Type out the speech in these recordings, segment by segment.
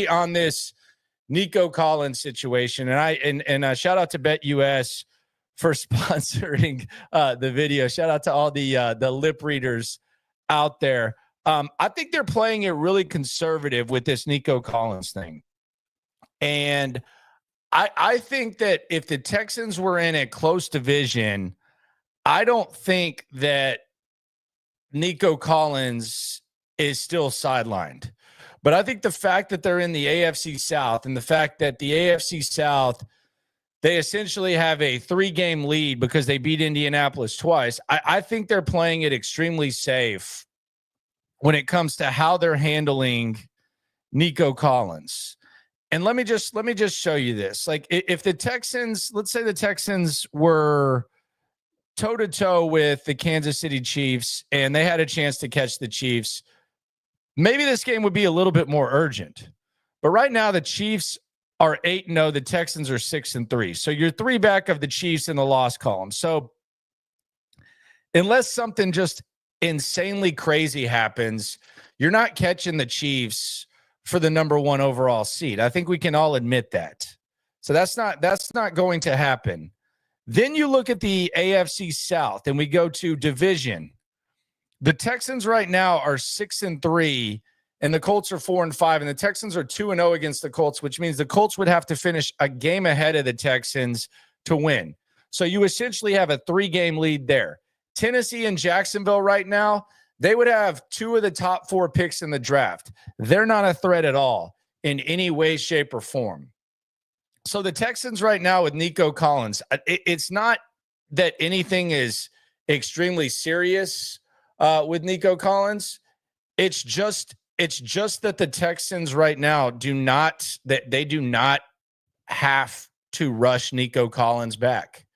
on this Nico Collins situation, and shout out to BetUS for sponsoring the video. Shout out to all the lip readers out there. I think they're playing it really conservative with this Nico Collins thing. And I think that if the Texans were in a close division, I don't think that Nico Collins is still sidelined. But I think the fact that they're in the AFC South and the fact that the AFC South, they essentially have a 3-game lead because they beat Indianapolis twice. I think they're playing it extremely safe when it comes to how they're handling Nico Collins. And let me just show you this. Like, if the Texans, let's say the Texans were toe-to-toe with the Kansas City Chiefs and they had a chance to catch the Chiefs, maybe this game would be a little bit more urgent. But right now, the Chiefs are 8-0. The Texans are 6-3. So you're 3 back of the Chiefs in the loss column. So unless something just insanely crazy happens, you're not catching the Chiefs for the number 1 overall seed. I think we can all admit that. So that's not going to happen. Then you look at the AFC South and we go to division. The Texans right now are 6-3 and the Colts are 4-5, and the Texans are 2-0 against the Colts, which means the Colts would have to finish a game ahead of the Texans to win. So you essentially have a 3-game lead there. Tennessee and Jacksonville right now, they would have 2 of the top 4 picks in the draft. They're not a threat at all in any way, shape, or form. So the Texans right now with Nico Collins, it's not that anything is extremely serious with Nico Collins. It's just that the Texans right now do not have to rush Nico Collins back.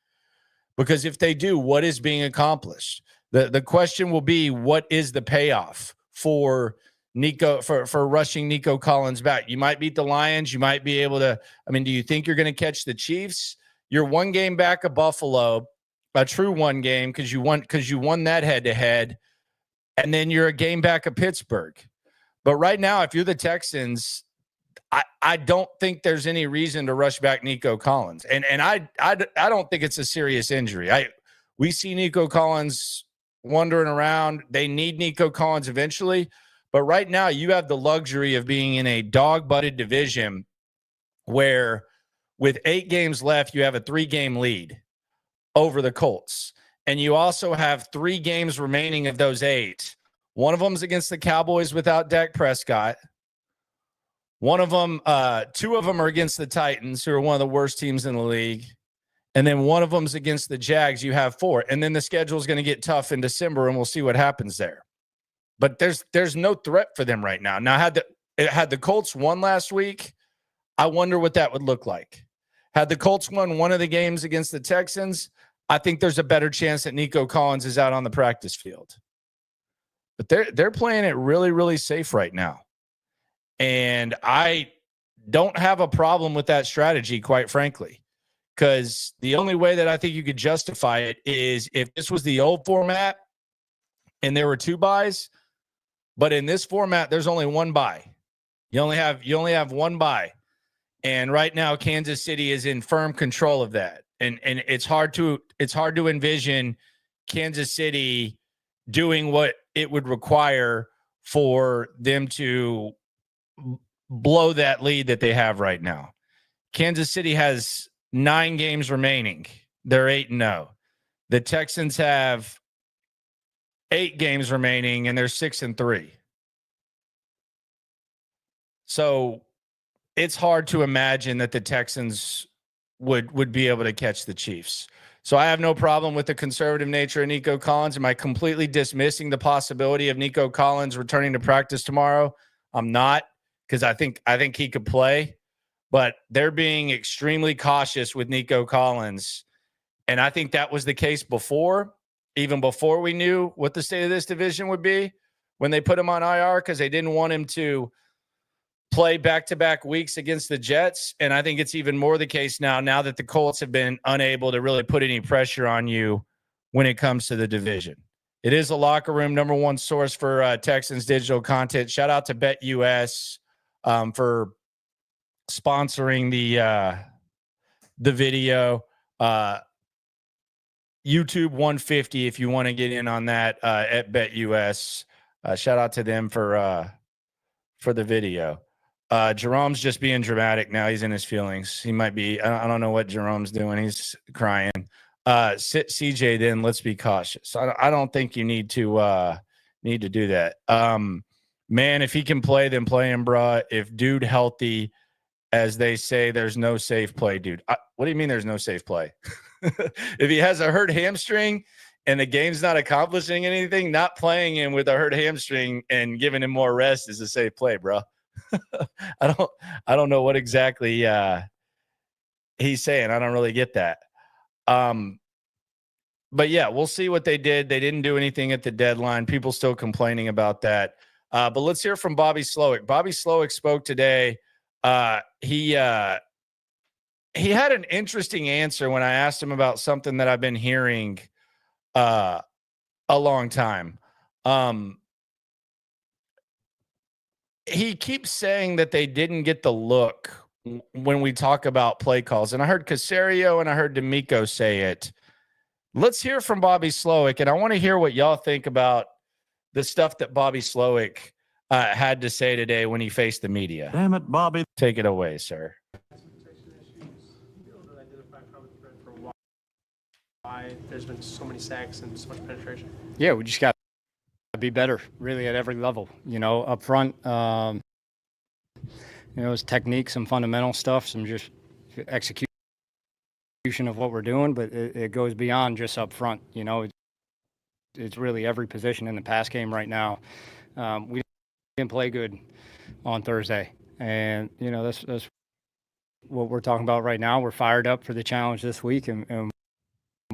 Because if they do, what is being accomplished? The question will be, what is the payoff for Nico for rushing Nico Collins back? You might beat the Lions. You might be able to. I mean, do you think you're going to catch the Chiefs? You're 1 game back of Buffalo, a true 1 game because you won that head-to-head, and then you're a game back of Pittsburgh. But right now, if you're the Texans, I don't think there's any reason to rush back Nico Collins. And I don't think it's a serious injury. We see Nico Collins wandering around. They need Nico Collins eventually. But right now, you have the luxury of being in a dog-butted division where with 8 games left, you have a 3-game lead over the Colts. And you also have 3 games remaining of those 8. One of them's against the Cowboys without Dak Prescott. One of them, 2 of them are against the Titans, who are one of the worst teams in the league. And then one of them's against the Jags. You have 4. And then the schedule is going to get tough in December, and we'll see what happens there. But there's no threat for them right now. Now, had the Colts won last week, I wonder what that would look like. Had the Colts won one of the games against the Texans, I think there's a better chance that Nico Collins is out on the practice field. But they're playing it really, really safe right now. And I don't have a problem with that strategy, quite frankly, because the only way that I think you could justify it is if this was the old format and there were 2 buys, but in this format, there's only 1 buy. You only have 1 buy. And right now, Kansas City is in firm control of that. And it's hard to envision Kansas City doing what it would require for them to blow that lead that they have right now. Kansas City has 9 games remaining. They're 8-0. The Texans have 8 games remaining, and they're 6-3. So it's hard to imagine that the Texans would be able to catch the Chiefs. So I have no problem with the conservative nature of Nico Collins. Am I completely dismissing the possibility of Nico Collins returning to practice tomorrow? I'm not, because I think he could play. But they're being extremely cautious with Nico Collins. And I think that was the case before, even before we knew what the state of this division would be when they put him on IR, because they didn't want him to play back-to-back weeks against the Jets. And I think it's even more the case now that the Colts have been unable to really put any pressure on you when it comes to the division. It is a locker room #1 source for Texans digital content. Shout out to BetUS for sponsoring the video. YouTube 150 if you want to get in on that at BetUS. Shout out to them for the video. Jerome's just being dramatic now. He's in his feelings. He might be. I don't know what Jerome's doing. He's crying. Sit CJ. Then let's be cautious. I don't think you need to do that. Man, if he can play, then play him, bruh. If dude healthy, as they say, there's no safe play, dude. What do you mean there's no safe play? If he has a hurt hamstring and the game's not accomplishing anything, not playing him with a hurt hamstring and giving him more rest is a safe play, bro. I don't know what exactly he's saying. I don't really get that. But yeah, we'll see what they did. They didn't do anything at the deadline. People still complaining about that. But let's hear from Bobby Slowik. Bobby Slowik spoke today. He had an interesting answer when I asked him about something that I've been hearing a long time. He keeps saying that they didn't get the look when we talk about play calls. And I heard Caserio and I heard D'Amico say it. Let's hear from Bobby Slowik, and I want to hear what y'all think about the stuff that Bobby Slowik had to say today when he faced the media. Damn it, Bobby. Take it away, sir. Why there's been so many sacks and so much penetration. Yeah, we just got to be better, really, at every level. Up front, it's technique, some fundamental stuff, some just execution of what we're doing, but it goes beyond just up front. It's really every position in the pass game right now. We didn't play good on Thursday, and that's what we're talking about right now. We're fired up for the challenge this week, and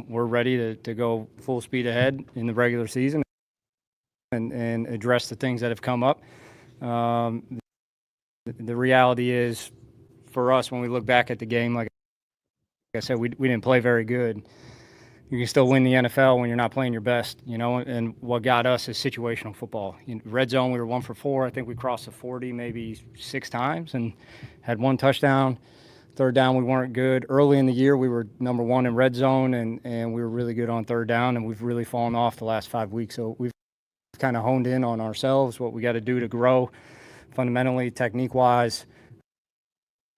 we're ready to go full speed ahead in the regular season and address the things that have come up. The reality is, for us, when we look back at the game, like I said, we didn't play very good. You can still win the NFL when you're not playing your best, and what got us is situational football. In red zone, we were 1 for 4. I think we crossed the 40 maybe 6 times and had 1 touchdown. Third down, we weren't good. Early in the year, we were number 1 in red zone, and we were really good on third down, and we've really fallen off the last 5 weeks. So we've kind of honed in on ourselves, what we got to do to grow fundamentally, technique-wise.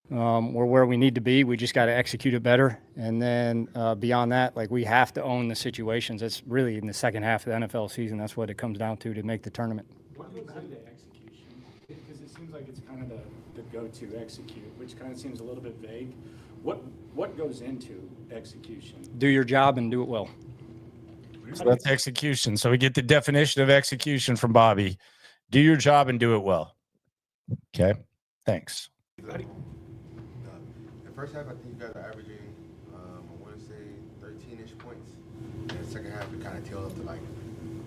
We're where we need to be. We just got to execute it better. And then beyond that, we have to own the situations. It's really in the second half of the NFL season. That's what it comes down to make the tournament. What goes into execution? Because it seems like it's kind of the go-to execute, which kind of seems a little bit vague. What goes into execution? Do your job and do it well. So that's execution. So we get the definition of execution from Bobby. Do your job and do it well. Okay. Thanks. The first half, I think you guys are averaging, I want to say 13-ish points. And the second half, it kind of tailed up to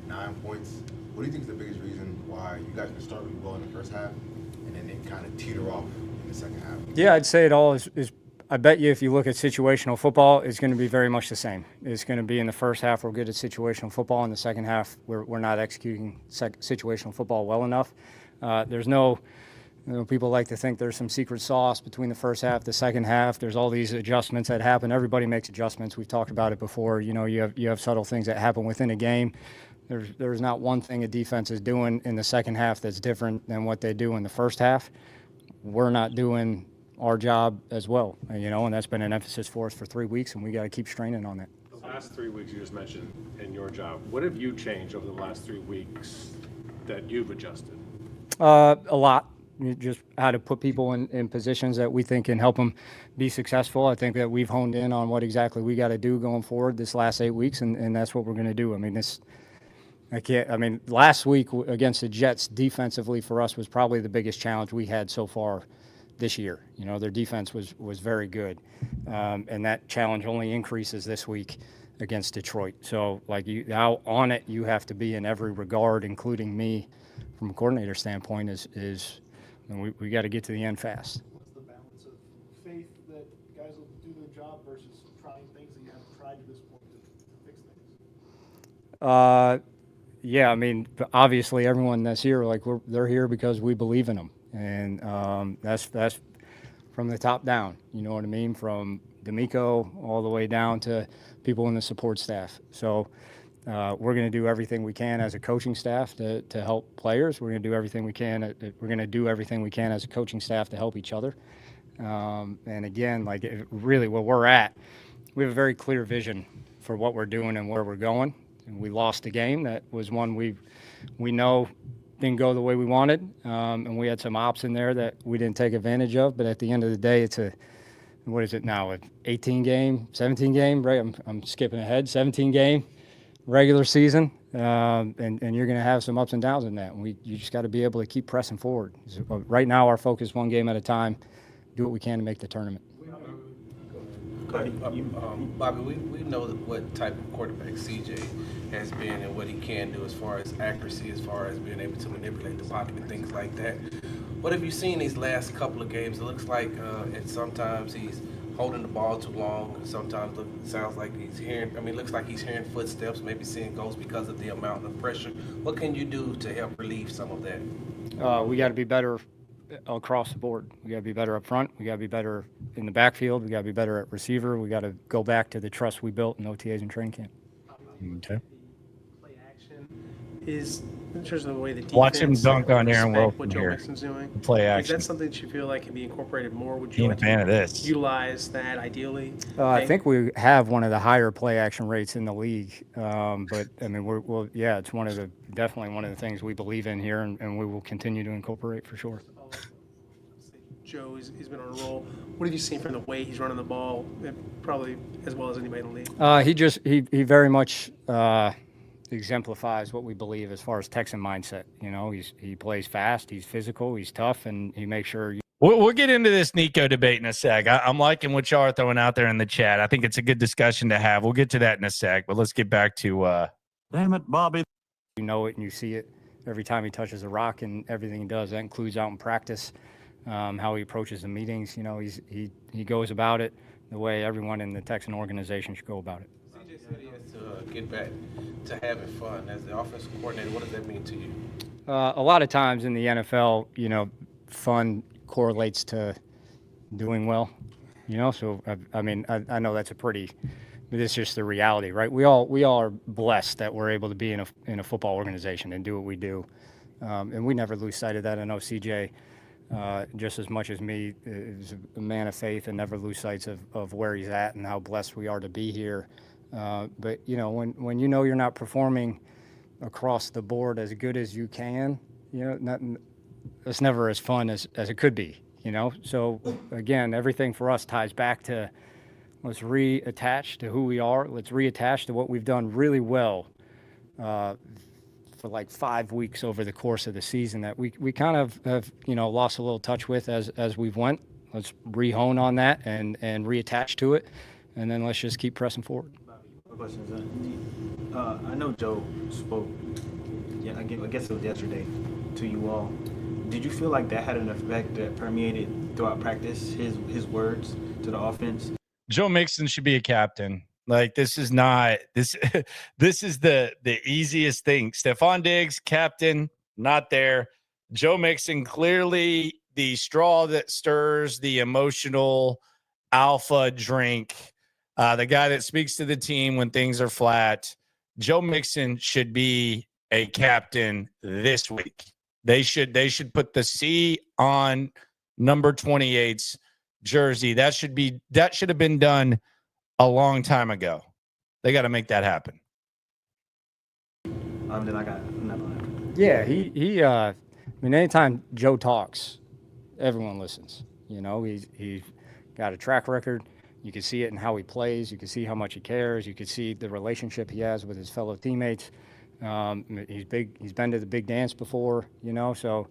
9 points. What do you think is the biggest reason why you guys can start really well in the first half and then it kind of teeter off in the second half? Yeah, I'd say it all is I bet you if you look at situational football, it's going to be very much the same. It's going to be in the first half, we're good at situational football. In the second half, we're not executing situational football well enough. There's no, people like to think there's some secret sauce between the first half, the second half. There's all these adjustments that happen. Everybody makes adjustments. We've talked about it before. You have subtle things that happen within a game. There's not one thing a defense is doing in the second half that's different than what they do in the first half. We're not doing our job as well, and that's been an emphasis for us for 3 weeks, and we got to keep straining on that. The last 3 weeks you just mentioned in your job, what have you changed over the last 3 weeks that you've adjusted? A lot. Just how to put people in positions that we think can help them be successful. I think that we've honed in on what exactly we got to do going forward this last 8 weeks, and that's what we're going to do. Last week against the Jets defensively for us was probably the biggest challenge we had so far this year. Their defense was very good, and that challenge only increases this week against Detroit. So, how on it you have to be in every regard, including me, from a coordinator standpoint, is we got to get to the end fast. What's the balance of faith that guys will do their job versus trying things that you haven't tried to this point to fix things? Obviously everyone that's here, they're here because we believe in them. And that's from the top down. You know what I mean? From D'Amico all the way down to people in the support staff. So we're going to do everything we can as a coaching staff to help players. We're going to do everything we can. We're going to do everything we can as a coaching staff to help each other. And again, like really where we're at, we have a very clear vision for what we're doing and where we're going. And we lost a game that was one we know didn't go the way we wanted, and we had some ops in there that we didn't take advantage of. But at the end of the day, it's what is it now? An 18 game, 17 game, right? I'm skipping ahead. 17 game regular season, and you're going to have some ups and downs in that. And you just got to be able to keep pressing forward. So right now, our focus is one game at a time. Do what we can to make the tournament. Bobby, we know what type of quarterback CJ has been and what he can do as far as accuracy, as far as being able to manipulate the pocket and things like that. What have you seen these last couple of games? It looks like sometimes he's holding the ball too long. Sometimes it sounds like looks like he's hearing footsteps, maybe seeing ghosts because of the amount of pressure. What can you do to help relieve some of that? We got to be better across the board. We got to be better up front. We got to be better in the backfield. We got to be better at receiver. We got to go back to the trust we built in OTAs and training camp. Okay. Play action is in terms of the way the defense. Watch him dunk on Aaron respect Wilson what Joe here. Mixon's doing. Play Is action. that something that you feel like can be incorporated more? Would you Being a like fan of to this. utilize that ideally? I think we have one of the higher play action rates in the league. But I mean, it's definitely one of the things we believe in here, and we will continue to incorporate for sure. Joe, he's been on a roll. What have you seen from the way he's running the ball, probably as well as anybody in the league? He very much exemplifies what we believe as far as Texan mindset. You know, he plays fast, he's physical, he's tough, and he makes sure. We'll get into this Nico debate in a sec. I'm liking what y'all are throwing out there in the chat. I think it's a good discussion to have. We'll get to that in a sec, but let's get back to. Damn it, Bobby. You know it and you see it every time he touches a rock and everything he does. That includes out in practice. How he approaches the meetings, you know, he goes about it the way everyone in the Texan organization should go about it. CJ said he has to get back to having fun. As the offensive coordinator, what does that mean to you? A lot of times in the NFL, you know, fun correlates to doing well, you know, so I mean, I know that's but it's just the reality, right? We all are blessed that we're able to be in a football organization and do what we do. And we never lose sight of that. I know CJ, just as much as me, is a man of faith and never lose sight of where he's at and how blessed we are to be here. But, you know, when you know you're not performing across the board as good as you can, you know, it's never as fun as it could be, you know. So, again, everything for us ties back to let's reattach to who we are. Let's reattach to what we've done really well for like 5 weeks over the course of the season that we kind of have, you know, lost a little touch with as we've went. Let's re-hone on that and reattach to it, and then let's just keep pressing forward. My question is, I know Joe spoke, I guess it was yesterday, to you all. Did you feel like that had an effect that permeated throughout practice, his words to the offense? Joe Mixon should be a captain. Like, this is not this. This is the easiest thing. Stefon Diggs, captain, not there. Joe Mixon, clearly the straw that stirs the emotional alpha drink. The guy that speaks to the team when things are flat. Joe Mixon should be a captain this week. They should put the C on number 28's jersey. That should have been done a long time ago. They got to make that happen. Then I got another one. Yeah, he I mean, anytime Joe talks, everyone listens. You know, he's got a track record. You can see it in how he plays. You can see how much he cares. You can see the relationship he has with his fellow teammates. He's big. He's been to the big dance before, you know, so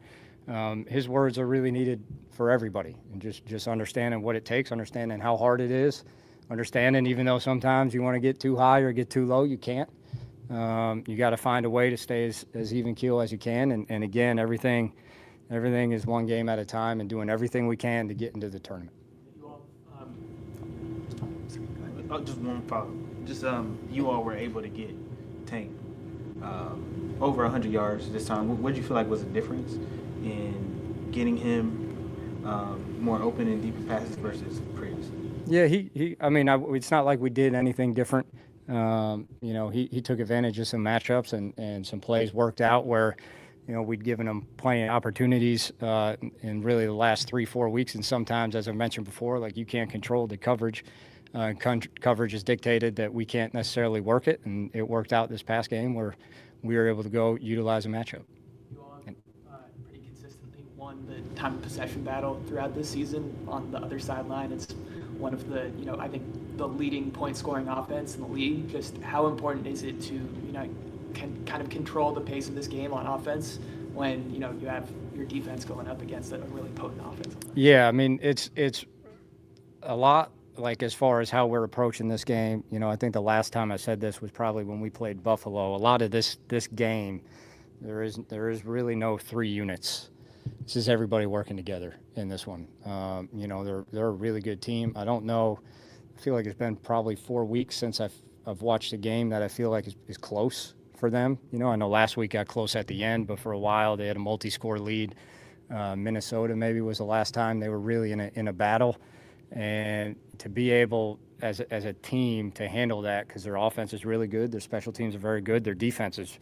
his words are really needed for everybody. And just understanding what it takes, understanding how hard it is, understanding even though sometimes you want to get too high or get too low, you can't. You got to find a way to stay as even keel as you can. And again, everything is one game at a time and doing everything we can to get into the tournament. Just one follow. Just you all were able to get Tank over 100 yards this time. What did you feel like was the difference in getting him more open and deeper passes versus previously? Yeah, I mean, it's not like we did anything different. You know, he took advantage of some matchups and some plays worked out where, you know, we'd given him plenty of opportunities in really the last 3-4 weeks. And sometimes, as I mentioned before, like you can't control the coverage. Coverage is dictated that we can't necessarily work it. And it worked out this past game where we were able to go utilize a matchup. You all pretty consistently won the time of possession battle throughout this season on the other sideline. It's one of the, you know, I think the leading point scoring offense in the league. Just how important is it to, you know, can kind of control the pace of this game on offense when, you know, you have your defense going up against a really potent offense? Yeah, I mean, it's a lot like as far as how we're approaching this game. You know, I think the last time I said this was probably when we played Buffalo. A lot of this game, there is really no 3 units. This is everybody working together in this one. You know, they're a really good team. I don't know. I feel like it's been probably 4 weeks since I've watched a game that I feel like is close for them. You know, I know last week got close at the end, but for a while they had a multi-score lead. Minnesota maybe was the last time they were really in a battle, and to be able as a team to handle that, because their offense is really good, their special teams are very good, their defense is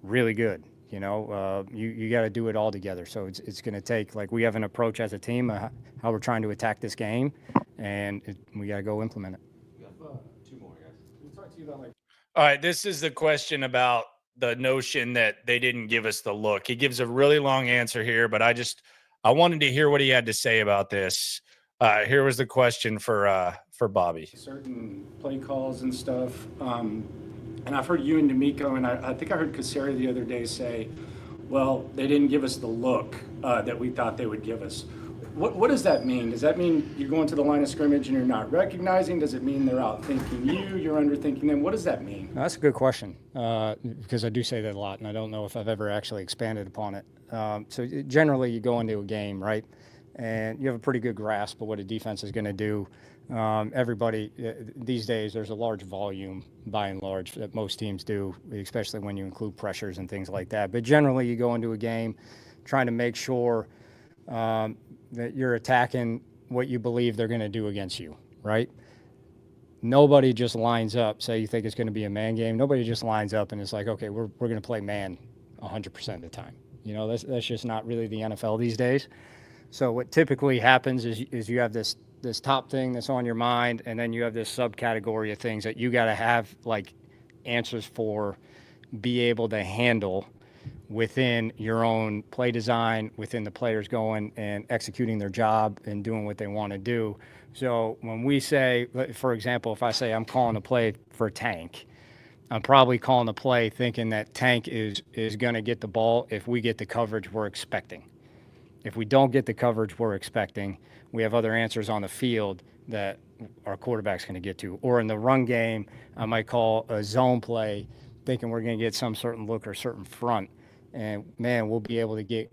really good. You know, you got to do it all together. So it's going to take, like, we have an approach as a team, how we're trying to attack this game, and we got to go implement it. We have 2 more, guys. Can we talk to you about, like, All right, this is the question about the notion that they didn't give us the look. He gives a really long answer here, but I wanted to hear what he had to say about this. Here was the question for Bobby. certain play calls and stuff? And I've heard you and D'Amico, and I think I heard Caserio the other day say, well, they didn't give us the look that we thought they would give us. What does that mean? Does that mean you're going to the line of scrimmage and you're not recognizing? Does it mean they're out-thinking you, you're under-thinking them? What does that mean? That's a good question, because I do say that a lot, and I don't know if I've ever actually expanded upon it. So generally, you go into a game, right, and you have a pretty good grasp of what a defense is going to do. Everybody these days, there's a large volume, by and large, that most teams do, especially when you include pressures and things like that. But generally, you go into a game trying to make sure that you're attacking what you believe they're going to do against you, right? Nobody just lines up, say you think it's going to be a man game. Nobody just lines up and it's like, okay, we're going to play man 100% of the time. You know, that's just not really the NFL these days. So what typically happens is you have this top thing that's on your mind, and then you have this subcategory of things that you got to have like answers for, be able to handle within your own play design, within the players going and executing their job and doing what they want to do. So when we say, for example, if I say I'm calling a play for Tank, I'm probably calling a play thinking that Tank is going to get the ball if we get the coverage we're expecting. If we don't get the coverage we're expecting, we have other answers on the field that our quarterback's going to get to. Or in the run game, I might call a zone play thinking we're going to get some certain look or certain front. And, man, we'll be able to get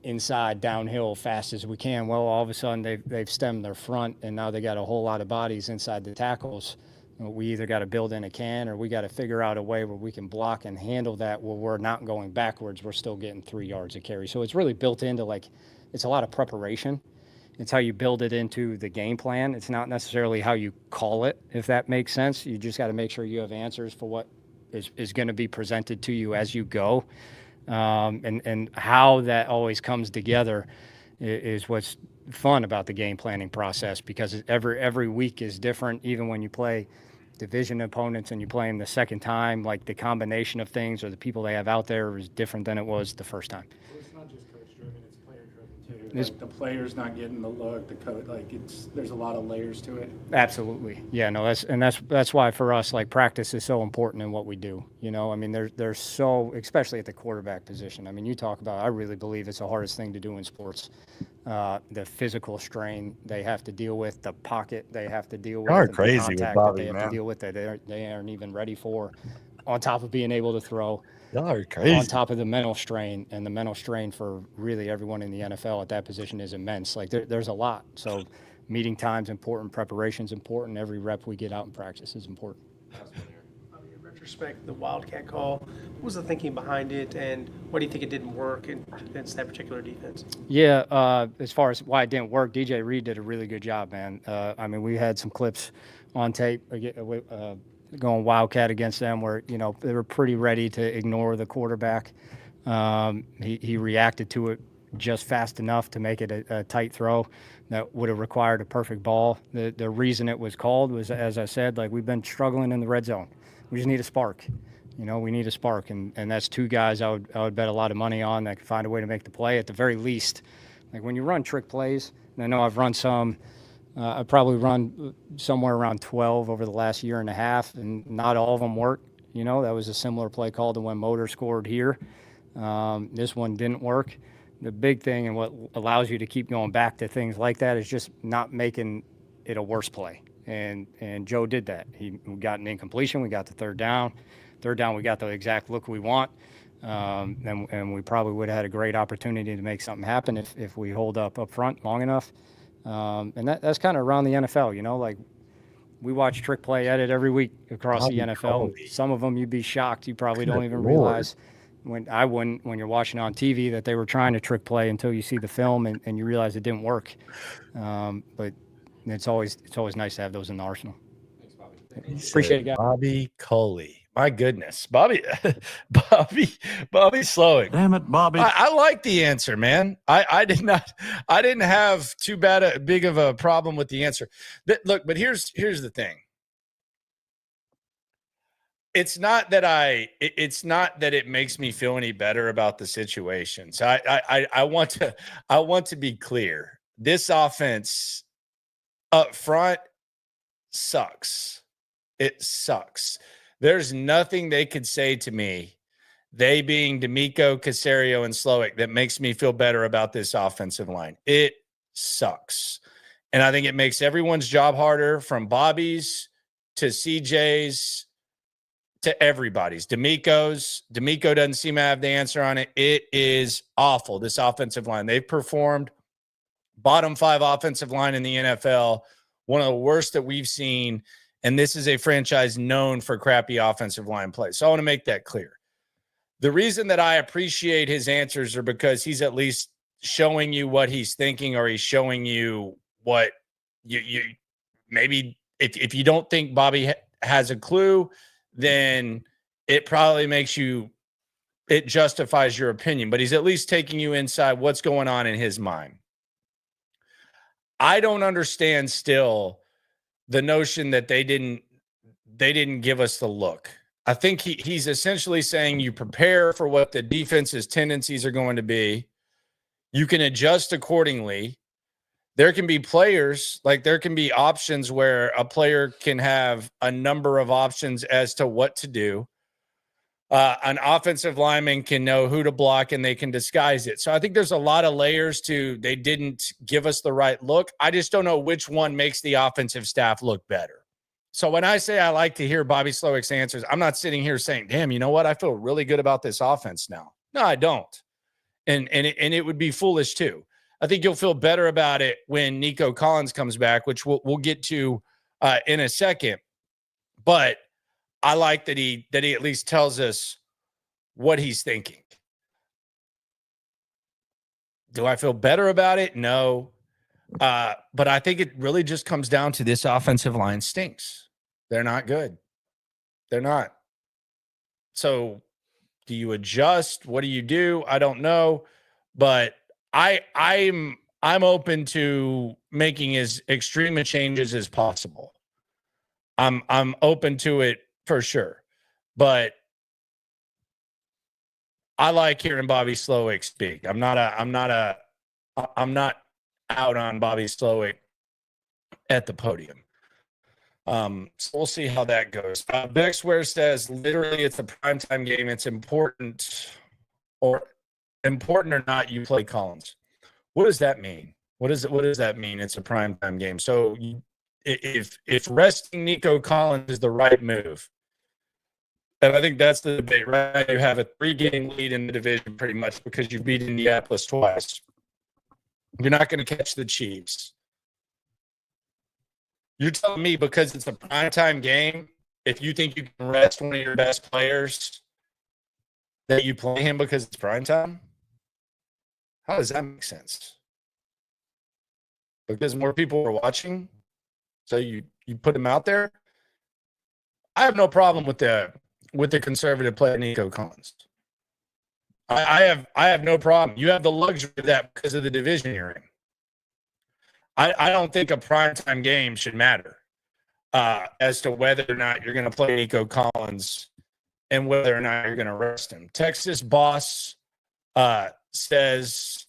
inside, downhill fast as we can. Well, all of a sudden they've stemmed their front, and now they got a whole lot of bodies inside the tackles. We either got to build in a can, or we got to figure out a way where we can block and handle that where we're not going backwards. We're still getting 3 yards of carry. So it's really built into, like, it's a lot of preparation. It's how you build it into the game plan. It's not necessarily how you call it, if that makes sense. You just got to make sure you have answers for what is going to be presented to you as you go. And how that always comes together is what's fun about the game planning process, because every week is different. Even when you play division opponents and you play them the second time, like the combination of things or the people they have out there is different than it was the first time. Well, it's not just coach driven, it's player driven too. Like the players not getting the look, the coach, like there's a lot of layers to it. Absolutely. Yeah, no, that's why for us, like, practice is so important in what we do. You know, I mean, there's so, especially at the quarterback position. I mean, you talk about, I really believe it's the hardest thing to do in sports. The physical strain they have to deal with, the pocket they have to deal with, Y'all are the crazy with contact Bobby, that they have man. to deal with that they aren't even ready for, on top of being able to throw. Y'all are crazy. On top of the mental strain, and the mental strain for really everyone in the NFL at that position is immense. Like, there's a lot. So meeting time's important, preparation's important. Every rep we get out in practice is important. Bobby, a retrospect, the Wildcat call, what was the thinking behind it, and why do you think it didn't work against that particular defense? Yeah, as far as why it didn't work, DJ Reed did a really good job, man. I mean, we had some clips on tape going Wildcat against them where, you know, they were pretty ready to ignore the quarterback. He reacted to it just fast enough to make it a tight throw that would have required a perfect ball. The reason it was called was, as I said, like, we've been struggling in the red zone. We just need a spark. You know, we need a spark, and that's two guys I would bet a lot of money on that can find a way to make the play at the very least. Like, when you run trick plays, and I know I've run some, I've probably run somewhere around 12 over the last year and a half, and not all of them work. You know, that was a similar play call to when Motor scored here. This one didn't work. The big thing and what allows you to keep going back to things like that is just not making it a worse play. And Joe did that. We got an incompletion. We got the third down. Third down, we got the exact look we want. And we probably would have had a great opportunity to make something happen if we hold up front long enough. And that's kind of around the NFL, you know, like, we watch trick play edit every week across the NFL. Some of them you'd be shocked. You probably don't even realize when you're watching on TV that they were trying to trick play until you see the film and you realize it didn't work. But it's always nice to have those in the arsenal. Thanks, Bobby. Appreciate it, guys. Bobby Coley. My goodness. Bobby Slowik. Damn it, Bobby. I like the answer, man. I didn't have too big of a problem with the answer. Look, but here's the thing. It's not that it makes me feel any better about the situation. So I want to be clear. This offense up front sucks. It sucks. There's nothing they could say to me, they being D'Amico, Caserio, and Slowik, that makes me feel better about this offensive line. It sucks. And I think it makes everyone's job harder, from Bobby's to CJ's to everybody's. D'Amico's. D'Amico doesn't seem to have the answer on it. It is awful, this offensive line. They've performed bottom 5 offensive line in the NFL, one of the worst that we've seen. And this is a franchise known for crappy offensive line play. So I want to make that clear. The reason that I appreciate his answers are because he's at least showing you what he's thinking, or he's showing you what you maybe if you don't think Bobby has a clue, then it probably it justifies your opinion. But he's at least taking you inside what's going on in his mind. I don't understand still the notion that they didn't give us the look. I think he's essentially saying you prepare for what the defense's tendencies are going to be. You can adjust accordingly. There can be there can be options where a player can have a number of options as to what to do. An offensive lineman can know who to block, and they can disguise it. So I think there's a lot of layers to they didn't give us the right look. I just don't know which one makes the offensive staff look better. So when I say I like to hear Bobby Slowik's answers, I'm not sitting here saying, damn, you know what? I feel really good about this offense now. No, I don't. And it would be foolish too. I think you'll feel better about it when Nico Collins comes back, which we'll get to in a second. But I like that he at least tells us what he's thinking. Do I feel better about it? No. But I think it really just comes down to this offensive line stinks. They're not good. They're not. So do you adjust? What do you do? I don't know. But I'm open to making as extreme a changes as possible. I'm open to it for sure. But I like hearing Bobby Slowik speak. I'm not out on Bobby Slowik at the podium. So we'll see how that goes. Bexware says, literally, it's a primetime game. It's important or not, you play Collins. What does that mean? What does that mean? It's a primetime game. So if resting Nico Collins is the right move, and I think that's the debate, right? You have a 3-game lead in the division pretty much because you've beat Indianapolis twice. You're not going to catch the Chiefs. You're telling me because it's a primetime game if you think you can rest one of your best players, that you play him because it's prime time? How does that make sense? Because more people are watching, so you put him out there. I have no problem with the conservative player Nico Collins. I have no problem. You have the luxury of that because of the division you're in. I don't think a primetime game should matter as to whether or not you're going to play Nico Collins and whether or not you're going to rest him. Texas boss says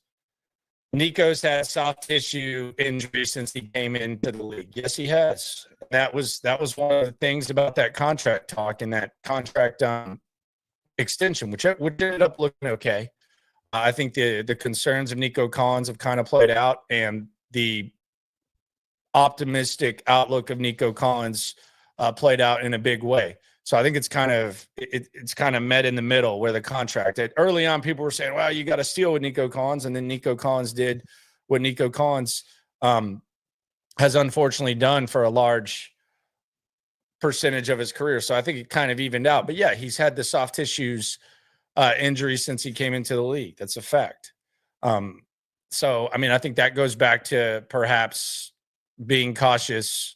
Nico's had soft tissue injury since he came into the league. Yes, he has. That was one of the things about that contract talk and that contract extension, which ended up looking okay. I think the concerns of Nico Collins have kind of played out, and the optimistic outlook of Nico Collins played out in a big way. So I think it's kind of met in the middle where the contract. Early on, people were saying, "Well, you got to steal with Nico Collins," and then Nico Collins did what Nico Collins has unfortunately done for a large percentage of his career. So I think it kind of evened out. But yeah, he's had the soft tissues injury since he came into the league. That's a fact. So I mean, I think that goes back to perhaps being cautious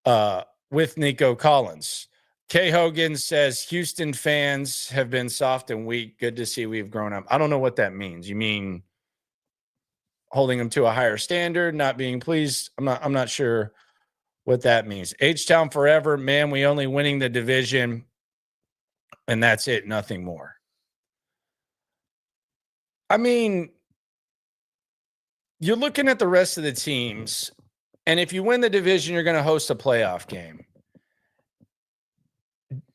with Nico Collins. Kay Hogan says Houston fans have been soft and weak. Good to see we've grown up. I don't know what that means. You mean holding them to a higher standard, not being pleased? I'm not sure what that means. H-Town forever, man. We only winning the division, and that's it. Nothing more. I mean, you're looking at the rest of the teams, and if you win the division, you're going to host a playoff game.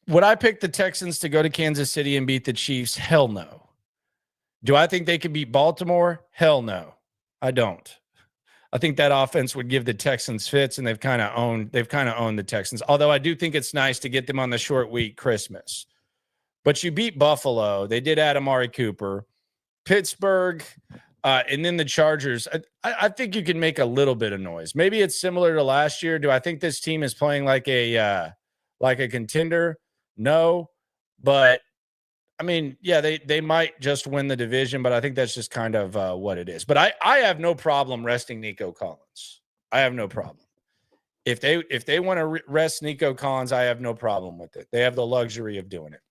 Would I pick the Texans to go to Kansas City and beat the Chiefs? Hell no. Do I think they could beat Baltimore? Hell no. I don't. I think that offense would give the Texans fits, and they've kind of owned the Texans. Although I do think it's nice to get them on the short week Christmas. But you beat Buffalo. They did add Amari Cooper. Pittsburgh, and then the Chargers. I think you can make a little bit of noise. Maybe it's similar to last year. Do I think this team is playing like a contender? No, but I mean, yeah, they might just win the division, but I think that's just kind of what it is. But I have no problem resting Nico Collins. I have no problem. If they want to rest Nico Collins, I have no problem with it. They have the luxury of doing it.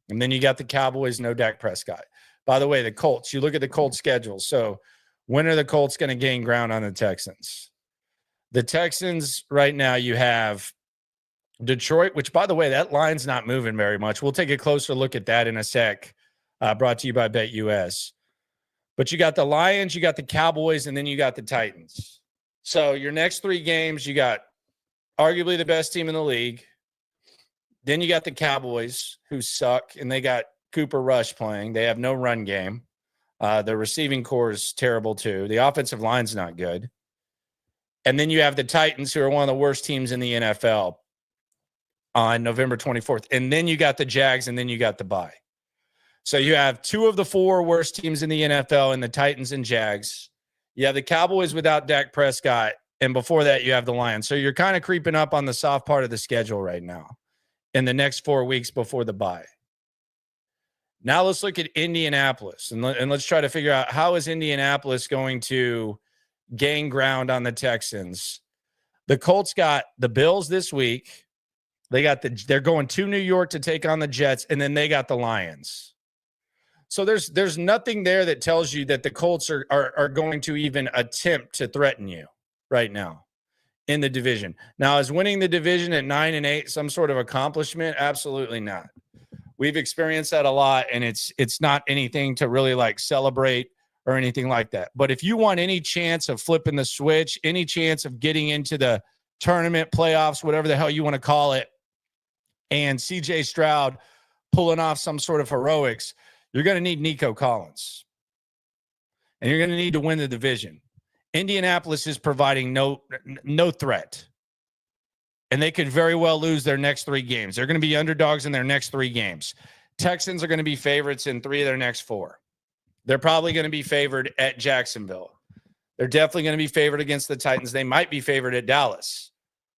And then you got the Cowboys, no Dak Prescott. By the way, the Colts, you look at the Colts schedule. So when are the Colts going to gain ground on the Texans? The Texans right now, you have Detroit, which, by the way, that line's not moving very much. We'll take a closer look at that in a sec, brought to you by BetUS. But you got the Lions, you got the Cowboys, and then you got the Titans. So your next three games, you got arguably the best team in the league. Then you got the Cowboys, who suck, and they got Cooper Rush playing. They have no run game. The receiving core is terrible, too. The offensive line's not good. And then you have the Titans, who are one of the worst teams in the NFL, on November 24th. And then you got the Jags, and then you got the bye. So you have two of the four worst teams in the NFL in the Titans and Jags. You have the Cowboys without Dak Prescott, and before that you have the Lions. So you're kind of creeping up on the soft part of the schedule right now in the next 4 weeks before the bye. Now let's look at Indianapolis, and let's try to figure out how is Indianapolis going to gain ground on the Texans. The Colts got the Bills this week. They're going to New York to take on the Jets, and then they got the Lions. So there's nothing there that tells you that the Colts are going to even attempt to threaten you right now in the division. Now, is winning the division at 9-8 some sort of accomplishment? Absolutely not. We've experienced that a lot, and it's not anything to really like celebrate or anything like that. But if you want any chance of flipping the switch, any chance of getting into the tournament, playoffs, whatever the hell you want to call it, and CJ Stroud pulling off some sort of heroics, you're going to need Nico Collins. And you're going to need to win the division. Indianapolis is providing no threat. And they could very well lose their next 3 games. They're going to be underdogs in their next 3 games. Texans are going to be favorites in 3 of their next 4. They're probably going to be favored at Jacksonville. They're definitely going to be favored against the Titans. They might be favored at Dallas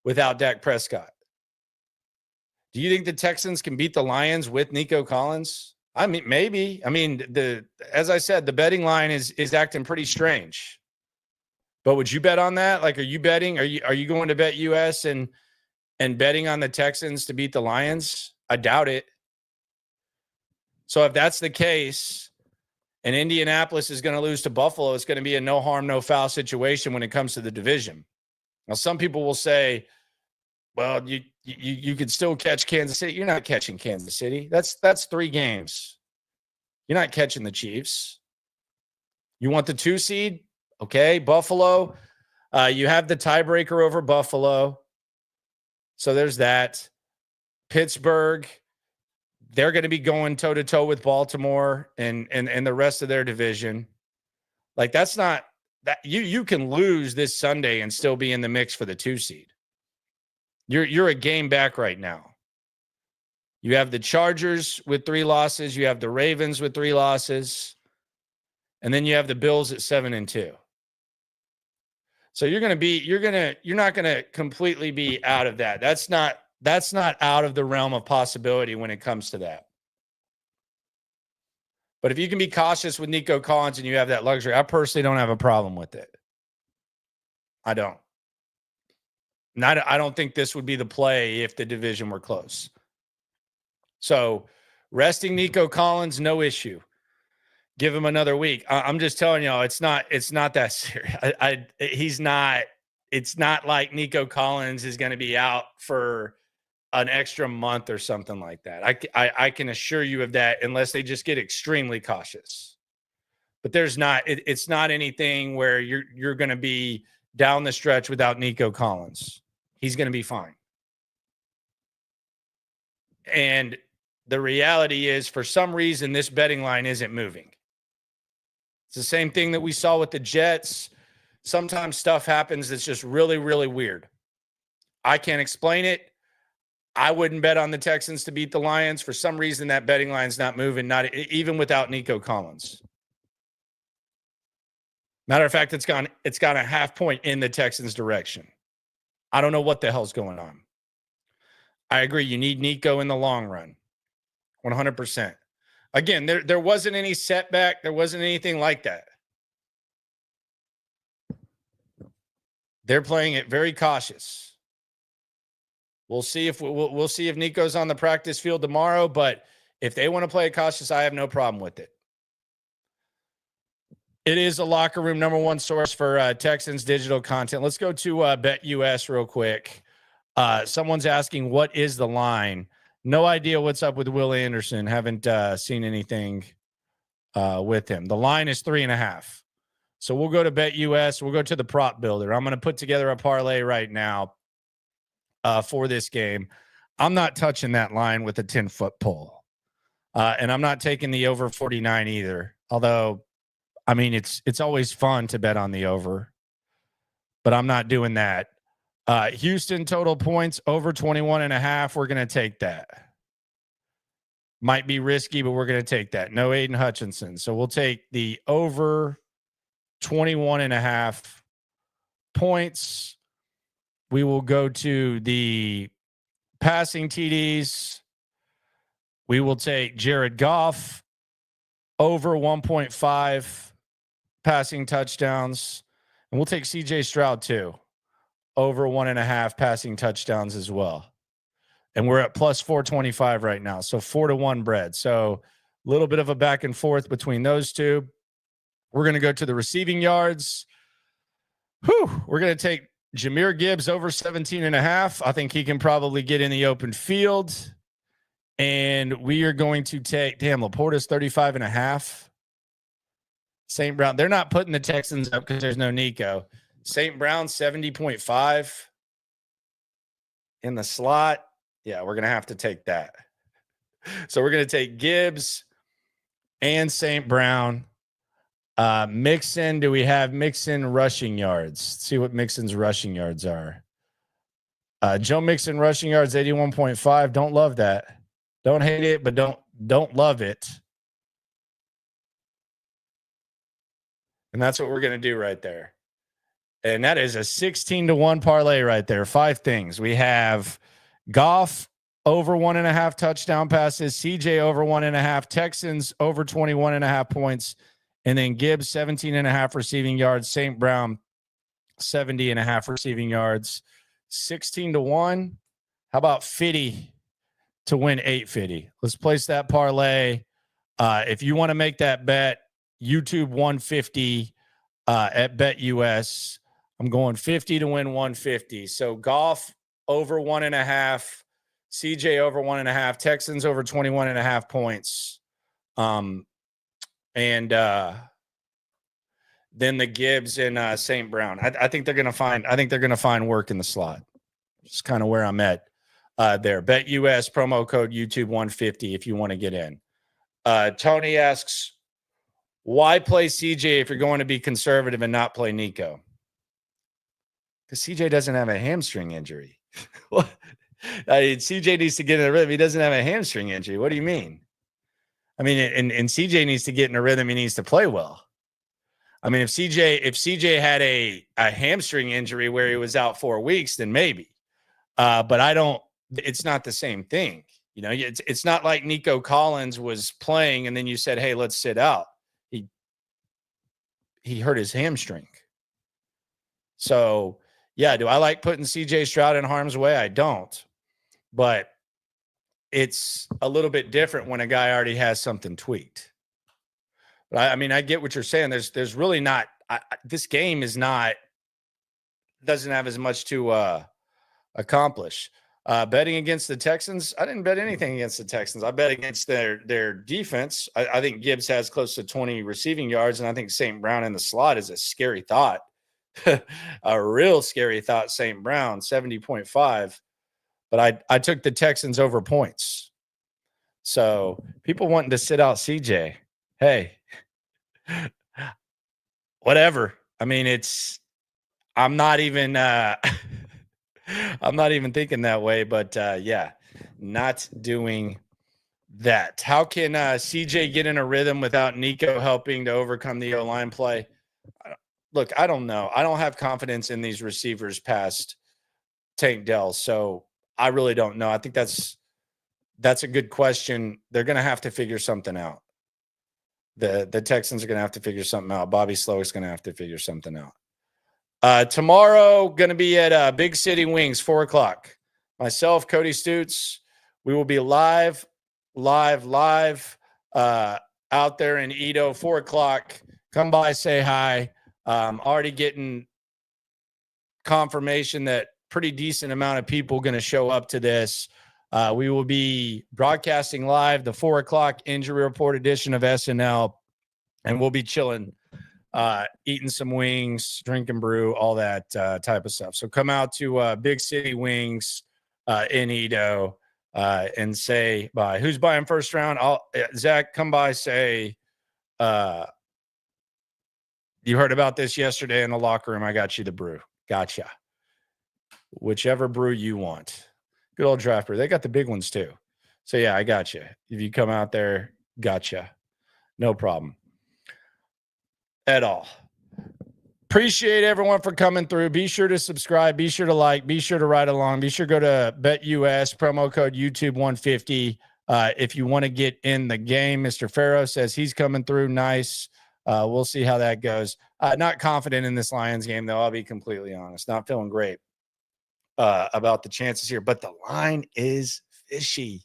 without Dak Prescott. Do you think the Texans can beat the Lions with Nico Collins? I mean, maybe. I mean, as I said, the betting line is acting pretty strange. But would you bet on that? Like, are you betting? Are you going to bet US and betting on the Texans to beat the Lions? I doubt it. So if that's the case, and Indianapolis is going to lose to Buffalo, it's going to be a no harm, no foul situation when it comes to the division. Now, some people will say, well, you could still catch Kansas City. You're not catching Kansas City. That's 3 games. You're not catching the Chiefs. You want the 2 seed? Okay, Buffalo. You have the tiebreaker over Buffalo. So there's that. Pittsburgh, they're going to be going toe-to-toe with Baltimore and the rest of their division. Like, that's not that you can lose this Sunday and still be in the mix for the 2 seed. You're a game back right now. You have the Chargers with 3 losses, you have the Ravens with 3 losses, and then you have the Bills at 7-2. So you're not going to completely be out of that. That's not out of the realm of possibility when it comes to that. But if you can be cautious with Nico Collins and you have that luxury, I personally don't have a problem with it. I don't. I don't think this would be the play if the division were close. So resting Nico Collins, no issue. Give him another week. I'm just telling y'all, it's not that serious. It's not like Nico Collins is going to be out for an extra month or something like that. I can assure you of that, unless they just get extremely cautious. But it's not anything where you're going to be down the stretch without Nico Collins. He's going to be fine. And the reality is, for some reason, this betting line isn't moving. It's the same thing that we saw with the Jets. Sometimes stuff happens that's just really, really weird. I can't explain it. I wouldn't bet on the Texans to beat the Lions. For some reason, that betting line's not moving, not even without Nico Collins. Matter of fact, it's gone a half point in the Texans' direction. I don't know what the hell's going on. I agree. You need Nico in the long run. 100%. Again, there wasn't any setback. There wasn't anything like that. They're playing it very cautious. We'll see if Nico's on the practice field tomorrow, but if they want to play it cautious, I have no problem with it. It is a locker room #1 source for Texans digital content. Let's go to BetUS real quick. Someone's asking, what is the line? No idea what's up with Will Anderson. Haven't seen anything with him. The line is 3.5. So we'll go to BetUS. We'll go to the prop builder. I'm going to put together a parlay right now for this game. I'm not touching that line with a 10-foot pole. And I'm not taking the over 49 either. Although, I mean, it's always fun to bet on the over. But I'm not doing that. Houston total points over 21.5. We're going to take that. Might be risky, but we're going to take that. No Aiden Hutchinson. So we'll take the over 21.5 points. We will go to the passing TDs. We will take Jared Goff over 1.5 passing touchdowns. And we'll take CJ Stroud too. Over 1.5 passing touchdowns as well. And we're at plus 425 right now. So 4-1 bread. So a little bit of a back and forth between those two. We're going to go to the receiving yards. We're going to take Jahmyr Gibbs over 17.5. I think he can probably get in the open field. And we are going to take, Laporta's 35.5. St. Brown, they're not putting the Texans up because there's no Nico. St. Brown, 70.5 in the slot. Yeah, we're going to have to take that. So we're going to take Gibbs and St. Brown. Mixon, do we have Mixon rushing yards? Let's see what Mixon's rushing yards are. Joe Mixon rushing yards, 81.5. Don't love that. Don't hate it, but don't love it. And that's what we're going to do right there. And that is a 16-1 parlay right there. 5 things. We have Goff over 1.5 touchdown passes. CJ over 1.5. Texans over 21.5 points. And then Gibbs 17.5 receiving yards. St. Brown 70.5 receiving yards. 16-1. How about 50 to win 850? Let's place that parlay. If you want to make that bet, YouTube 150 at BetUS. I'm going 50 to win 150. So Goff over 1.5, CJ over 1.5, Texans over 21.5 points. And then the Gibbs and St. Brown. I think they're gonna find work in the slot. It's kind of where I'm at there. BetUS promo code YouTube 150 if you want to get in. Tony asks, why play CJ if you're going to be conservative and not play Nico? Because CJ doesn't have a hamstring injury. CJ needs to get in a rhythm. He doesn't have a hamstring injury. What do you mean? I mean, and CJ needs to get in a rhythm. He needs to play well. I mean, if CJ had a hamstring injury where he was out 4 weeks, then maybe. But it's not the same thing. You know, it's not like Nico Collins was playing and then you said, hey, let's sit out. He hurt his hamstring. So, yeah, do I like putting CJ Stroud in harm's way? I don't. But it's a little bit different when a guy already has something tweaked. But I mean, I get what you're saying. There's really not this game doesn't have as much to accomplish. Betting against the Texans, I didn't bet anything against the Texans. I bet against their defense. I think Gibbs has close to 20 receiving yards, and I think St. Brown in the slot is a scary thought. A real scary thought, St. Brown, 70.5. But I took the Texans over points. So people wanting to sit out CJ, hey, whatever. I mean, I'm not even thinking that way, but yeah, not doing that. How can CJ get in a rhythm without Nico helping to overcome the O-line play? Look, I don't know. I don't have confidence in these receivers past Tank Dell, so I really don't know. I think that's a good question. They're going to have to figure something out. The Texans are going to have to figure something out. Bobby Slowik's going to have to figure something out. Tomorrow, going to be at Big City Wings, 4 o'clock. Myself, Cody Stutes, we will be live out there in Edo, 4 o'clock. Come by, say hi. Already getting confirmation that pretty decent amount of people going to show up to this. We will be broadcasting live the 4 o'clock injury report edition of SNL, and we'll be chilling, eating some wings, drinking brew, all that type of stuff. So come out to Big City Wings in Edo and say bye. Who's buying first round? Zach, come by, say, you heard about this yesterday in the locker room. I got you the brew. Gotcha. Whichever brew you want. Good old draft brew. They got the big ones too. So yeah, I got you. If you come out there, gotcha. No problem at all. Appreciate everyone for coming through. Be sure to subscribe. Be sure to like. Be sure to ride along. Be sure to go to BetUS, promo code YouTube 150. If you want to get in the game, Mr. Farrow says he's coming through. Nice. We'll see how that goes. Not confident in this Lions game, though. I'll be completely honest. Not feeling great about the chances here, but the line is fishy.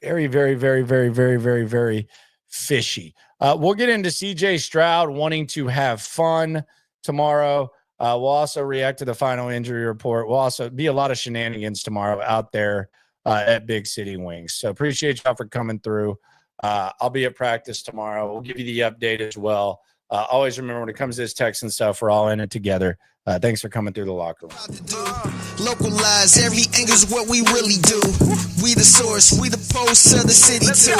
Very, very, very, very, very, very, very fishy. We'll get into CJ Stroud wanting to have fun tomorrow. We'll also react to the final injury report. We'll also be a lot of shenanigans tomorrow out there at Big City Wings. So appreciate y'all for coming through. I'll be at practice tomorrow. We'll give you the update as well. Always remember, when it comes to this Texan stuff, we're all in it together. Thanks for coming through the locker room. Localize every angle's what we really do. We the source, we the pulse of the city too.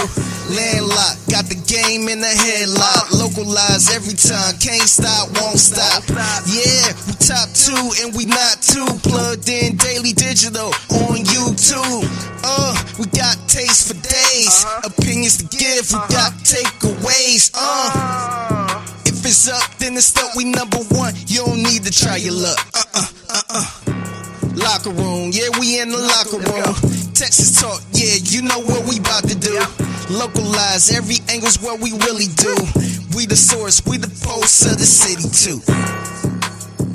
Landlocked, got the game in the headlock. Localize every time, can't stop, won't stop. Yeah, we top 2 and we not too. Plugged in daily digital on YouTube. We got taste for days, opinions to give, we got takeaways. If it's up, then it's up, we number one. You don't need to try your luck. locker room. Yeah, we in the locker room. Texas talk, yeah, you know what we about to do. Localize, every angle's what we really do. We the source, we the pulse of the city too.